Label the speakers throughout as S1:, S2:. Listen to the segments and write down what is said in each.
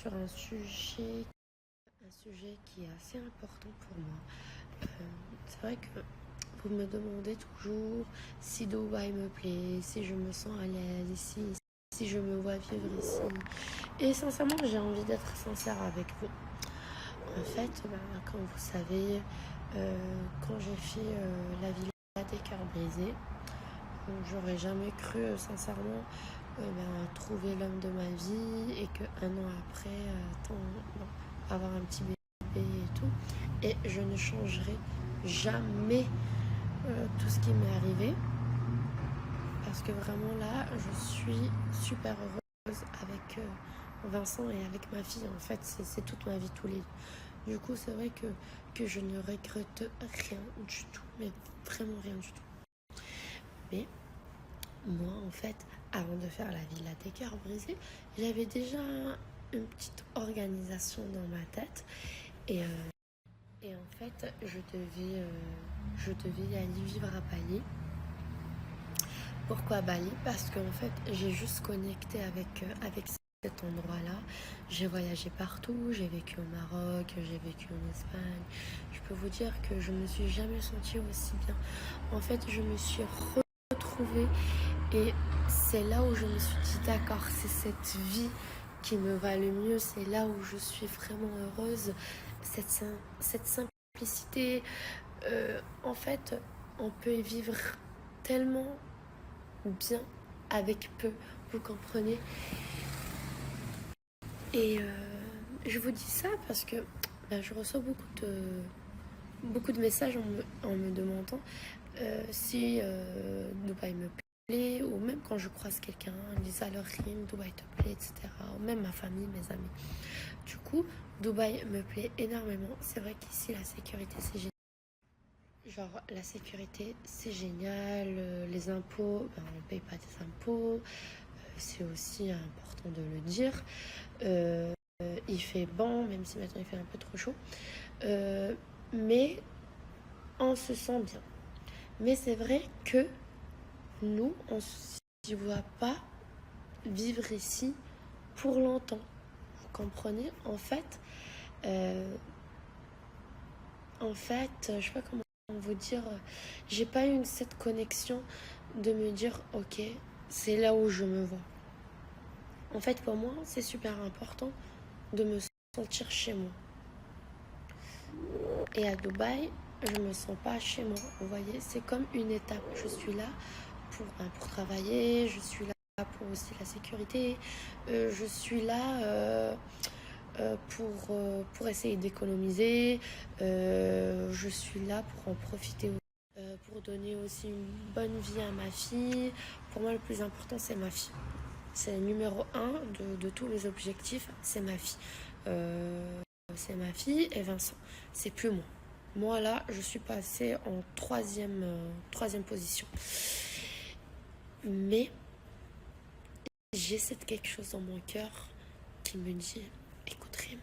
S1: sur un sujet qui est assez important pour moi. C'est vrai que vous me demandez toujours si Dubaï me plaît, si je me sens à l'aise ici, si je me vois vivre ici. Et sincèrement, j'ai envie d'être sincère avec vous. En fait, comme vous savez, quand j'ai fait la Villa des Cœurs Brisés, j'aurais jamais cru sincèrement trouver l'homme de ma vie et qu'un an après, avoir un petit bébé et tout. Et je ne changerai jamais tout ce qui m'est arrivé parce que vraiment là, je suis super heureuse avec Vincent et avec ma fille. En fait, c'est toute ma vie tous les deux. Du coup, c'est vrai que je ne regrette rien du tout, mais vraiment rien du tout. Mais moi, en fait, avant de faire la Villa des Cœurs Brisés, j'avais déjà une petite organisation dans ma tête. Et en fait, je devais aller vivre à Bali. Pourquoi Bali? Parce qu'en fait, j'ai juste connecté avec cet endroit-là. J'ai voyagé partout, j'ai vécu au Maroc, j'ai vécu en Espagne. Je peux vous dire que je me suis jamais sentie aussi bien. En fait, je me suis retrouvée et c'est là où je me suis dit d'accord, c'est cette vie qui me va le mieux, c'est là où je suis vraiment heureuse, cette simplicité. En fait, on peut y vivre tellement bien avec peu, vous comprenez. Et je vous dis ça parce que je reçois beaucoup de messages en me demandant si Dubaï me plaît, ou même quand je croise quelqu'un, ils disent alors Rim, Dubaï te plaît, etc. Ou même ma famille, mes amis. Du coup, Dubaï me plaît énormément. C'est vrai qu'ici, la sécurité, c'est génial. Genre, la sécurité, c'est génial. Les impôts, on ne paye pas des impôts. C'est aussi important de le dire. Il fait bon, même si maintenant il fait un peu trop chaud. Mais on se sent bien. Mais c'est vrai que nous, on ne s'y voit pas vivre ici pour longtemps. Vous comprenez? En fait, je sais pas comment vous dire, j'ai pas eu cette connexion de me dire ok, c'est là où je me vois. En fait, pour moi, c'est super important de me sentir chez moi. Et à Dubaï, je me sens pas chez moi. Vous voyez, c'est comme une étape. Je suis là pour travailler, je suis là pour aussi la sécurité, je suis là pour essayer d'économiser, je suis là pour en profiter pour donner aussi une bonne vie à ma fille. Pour moi, le plus important, c'est ma fille. C'est le numéro 1 de tous mes objectifs, c'est ma fille. C'est ma fille et Vincent. C'est plus moi. Moi, là, je suis passée en troisième position. Mais j'ai quelque chose dans mon cœur qui me dit écoute Rim,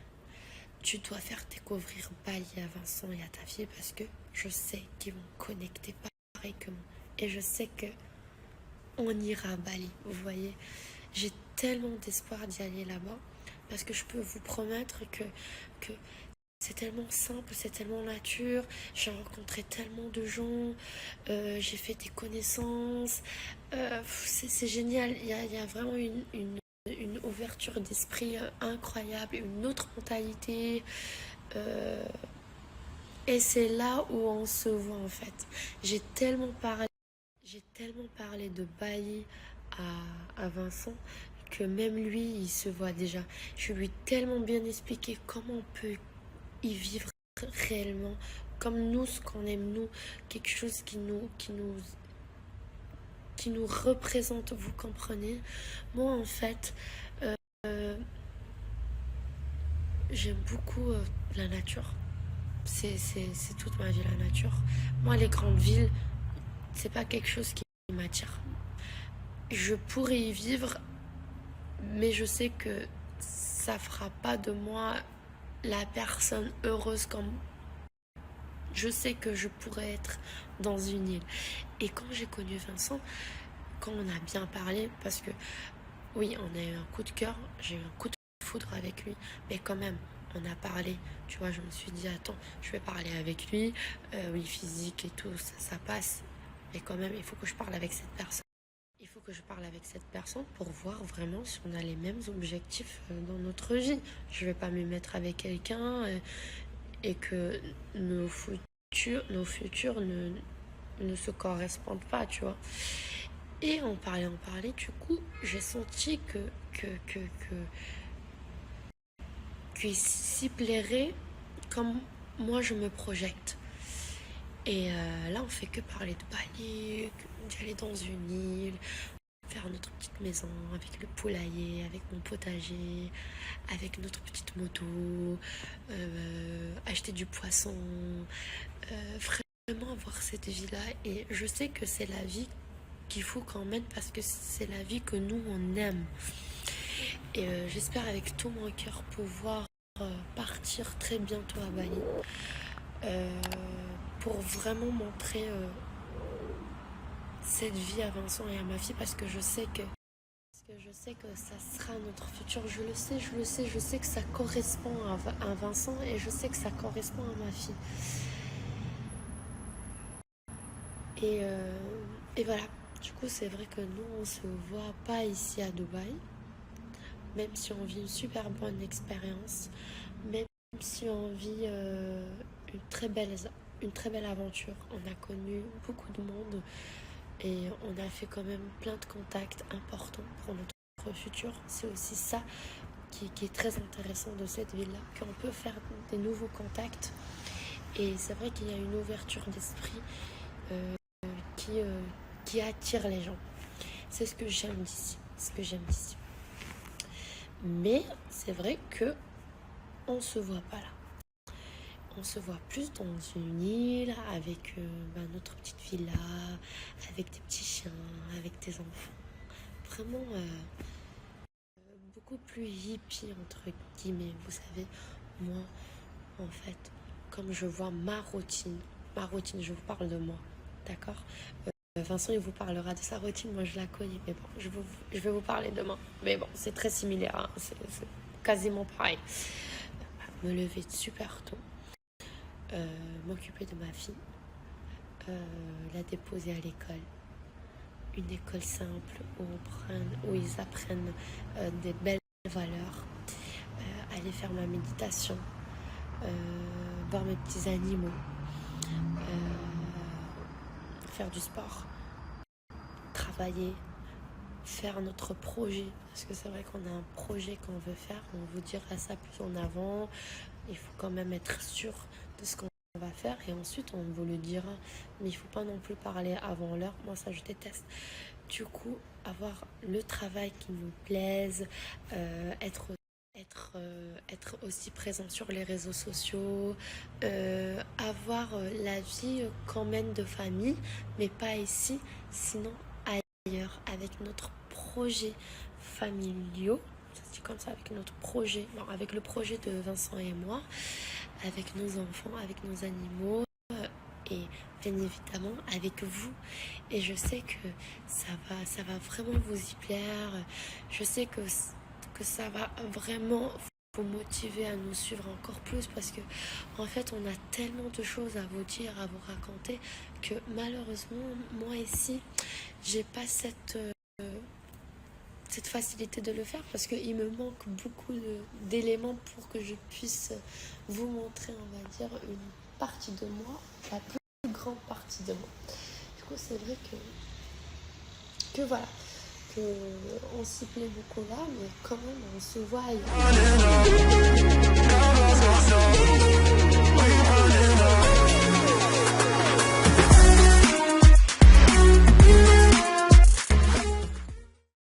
S1: tu dois faire découvrir Bali à Vincent et à ta fille parce que je sais qu'ils vont connecter pareil que moi. Et je sais que on ira à Bali, vous voyez. J'ai tellement d'espoir d'y aller là-bas parce que je peux vous promettre que c'est tellement simple, c'est tellement nature. J'ai rencontré tellement de gens, j'ai fait des connaissances. C'est génial. Il y a vraiment une ouverture d'esprit incroyable, une autre mentalité. Et c'est là où on se voit en fait. J'ai tellement parlé de Bali à Vincent que même lui, il se voit déjà. Je lui ai tellement bien expliqué comment on peut y vivre réellement, comme nous, ce qu'on aime, nous, quelque chose qui nous représente, vous comprenez. Moi, en fait, j'aime beaucoup la nature. C'est toute ma vie, la nature. Moi, les grandes villes, c'est pas quelque chose qui m'attire. Je pourrais y vivre, mais je sais que ça fera pas de moi la personne heureuse comme je sais que je pourrais être dans une île. Et quand j'ai connu Vincent, quand on a bien parlé, parce que oui, on a eu un coup de cœur, j'ai eu un coup de foudre avec lui, mais quand même, on a parlé, tu vois, je me suis dit, attends, je vais parler avec lui, oui, physique et tout, ça passe, mais quand même, il faut que je parle avec cette personne. Il faut que je parle avec cette personne pour voir vraiment si on a les mêmes objectifs dans notre vie. Je vais pas me mettre avec quelqu'un et que nos futurs ne se correspondent pas, tu vois. Et on parlait, du coup, j'ai senti qu'il s'y plairait comme moi je me projette. Et là, on fait que parler de Bali, d'aller dans une île, faire notre petite maison avec le poulailler, avec mon potager, avec notre petite moto, acheter du poisson, vraiment avoir cette vie-là. Et je sais que c'est la vie qu'il faut qu'on mène parce que c'est la vie que nous, on aime. Et j'espère avec tout mon cœur pouvoir partir très bientôt à Bali pour vraiment montrer cette vie à Vincent et à ma fille parce que je sais que ça sera notre futur. Je le sais que ça correspond à Vincent et je sais que ça correspond à ma fille. Et voilà. Du coup, c'est vrai que nous, on se voit pas ici à Dubaï, même si on vit une super bonne expérience, même si on vit une très belle aventure. On a connu beaucoup de monde et on a fait quand même plein de contacts importants pour notre futur. C'est aussi ça qui est très intéressant de cette ville-là, qu'on peut faire des nouveaux contacts. Et c'est vrai qu'il y a une ouverture d'esprit qui attire les gens. C'est ce que j'aime d'ici. Mais c'est vrai que on se voit pas là. On se voit plus dans une île avec notre petite villa, avec des petits chiens, avec des enfants. Vraiment beaucoup plus hippie entre guillemets. Vous savez, moi, en fait, comme je vois ma routine, je vous parle de moi, d'accord? Vincent, il vous parlera de sa routine, moi je la connais, mais bon, je vais vous parler demain. Mais bon, c'est très similaire, hein, c'est quasiment pareil. Me lever super tôt, m'occuper de ma fille, la déposer à l'école. Une école simple où ils apprennent des belles valeurs, aller faire ma méditation, voir mes petits animaux, faire du sport, travailler, faire notre projet, parce que c'est vrai qu'on a un projet qu'on veut faire, on vous dira ça plus en avant, il faut quand même être sûr de ce qu'on va faire et ensuite on vous le dira, mais il faut pas non plus parler avant l'heure, moi ça je déteste. Du coup, avoir le travail qui nous plaise, être aussi présent sur les réseaux sociaux, avoir la vie qu'on mène de famille, mais pas ici, sinon ailleurs, avec notre projet familial, ça se dit comme ça, avec notre projet, non, avec le projet de Vincent et moi, avec nos enfants, avec nos animaux, et bien évidemment avec vous. Et je sais que ça va vraiment vous y plaire. Je sais que ça va vraiment vous motiver à nous suivre encore plus parce que en fait on a tellement de choses à vous dire, à vous raconter que malheureusement moi ici j'ai pas cette facilité de le faire parce qu'il me manque beaucoup d'éléments pour que je puisse vous montrer, on va dire, une partie de moi, la plus grande partie de moi. Du coup c'est vrai que voilà, on s'y plaît beaucoup là, mais quand même on se voit ailleurs.